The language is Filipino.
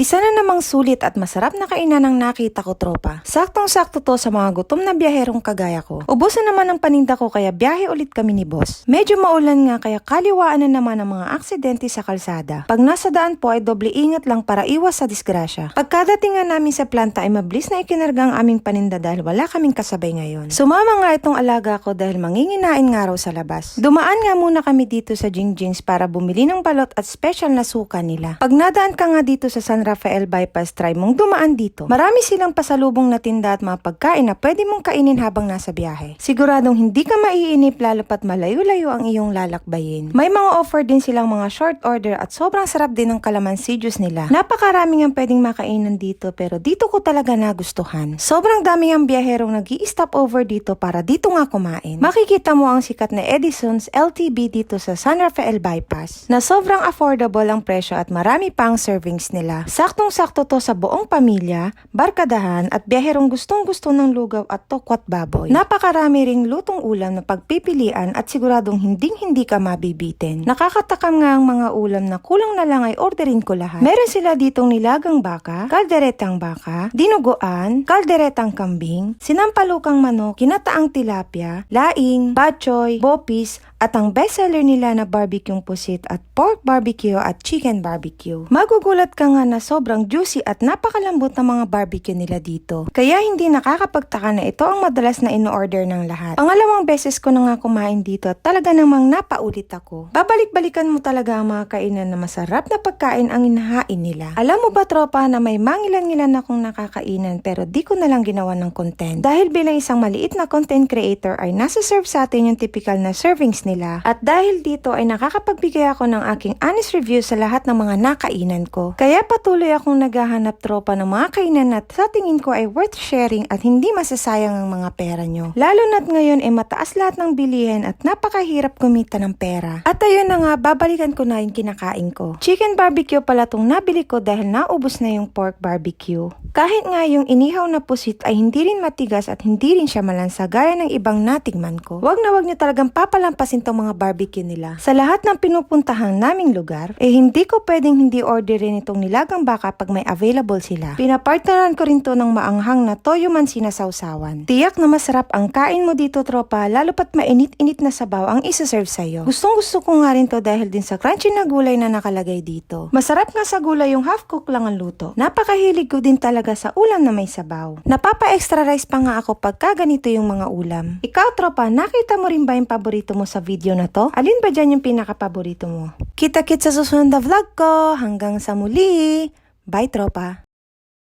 Isa na namang sulit at masarap na kainan ang nakita ko, tropa. Saktong-sakto to sa mga gutom na biyaherong kagaya ko. Ubos na naman ang paninda ko kaya biyahe ulit kami ni boss. Medyo maulan nga kaya kaliwaan na naman ang mga aksidente sa kalsada. Pag nasa daan po ay doble ingat lang para iwas sa disgrasya. Pagkadating nga namin sa planta ay mabilis na ikinarga ang aming paninda dahil wala kaming kasabay ngayon. Sumama nga itong alaga ko dahil manginginain nga raw sa labas. Dumaan nga muna kami dito sa Jingjings para bumili ng balot at special na suka nila. Pag nadaan ka nga dito sa San Rafael Bypass, try mong dumaan dito. Marami silang pasalubong na tinda at mga pagkain na pwede mong kainin habang nasa biyahe. Siguradong hindi ka maiinip lalo pat malayo-layo ang iyong lalakbayin. May mga offer din silang mga short order at sobrang sarap din ng calamansi juice nila. Napakarami ang pwedeng makainan dito pero dito ko talaga nagustuhan. Sobrang dami ang biyaherong nag-i-stop over dito para dito nga kumain. Makikita mo ang sikat na Edison's LTB dito sa San Rafael Bypass na sobrang affordable ang presyo at marami pa ang servings nila. Saktong-sakto to sa buong pamilya, barkadahan at biyaherong gustong-gusto ng lugaw at tokwat baboy. Napakarami ring lutong ulam na pagpipilian at siguradong hinding-hindi ka mabibitin. Nakakatakam nga ang mga ulam na kulang na lang ay orderin ko lahat. Meron sila ditong nilagang baka, kalderetang baka, dinuguan, kalderetang kambing, sinampalukang manok, kinataang tilapia, laing, batchoy, bopis, at ang bestseller nila na barbecueng pusit at pork barbecue at chicken barbecue. Magugulat ka nga na sobrang juicy at napakalambot ng mga barbecue nila dito. Kaya hindi nakakapagtaka na ito ang madalas na in-order ng lahat. Pangalawang beses ko na nga kumain dito at talaga namang napaulit ako. Babalik-balikan mo talaga ang mga kainan na masarap na pagkain ang inahain nila. Alam mo ba, tropa, na may mangilan-ngilan akong nakakainan pero di ko na lang ginawa ng content. Dahil bilang isang maliit na content creator ay nasa-serve sa atin yung typical na servings nila. At dahil dito ay nakakapagbigay ako ng aking honest review sa lahat ng mga nakainan ko. Kaya patuloy akong naghahanap, tropa, ng mga kainan na sa tingin ko ay worth sharing at hindi masasayang ang mga pera nyo. Lalo na't ngayon ay mataas lahat ng bilihin at napakahirap kumita ng pera. At ayun na nga, babalikan ko na yung kinakain ko. Chicken barbecue pala tong nabili ko dahil naubos na yung pork barbecue. Kahit nga yung inihaw na pusit ay hindi rin matigas at hindi rin siya malansa gaya ng ibang natikman ko. Wag na wag nyo talagang papalampasin tong mga barbecue nila. Sa lahat ng pinupuntahan naming lugar, hindi ko pwedeng hindi orderin itong nilagang baka pag may available sila. Pinapartneran ko rin to ng maanghang na toyo man sinasawsawan. Tiyak na masarap ang kain mo dito, tropa, lalo pat mainit-init na sabaw ang isa-serve sa'yo. Gustong-gusto ko nga rin to dahil din sa crunchy na gulay na nakalagay dito. Masarap nga sa gulay yung half-cook lang ang luto. Napakahilig ko din talaga sa ulam na may sabaw. Napapa-extra rice pa nga ako pagka ganito yung mga ulam. Ikaw, tropa, nakita mo rin ba yung paborito mo sa video na to? Alin ba dyan yung pinaka-paborito mo? Kita-kits sa susunod na vlog ko. Hanggang sa muli. Bye, tropa.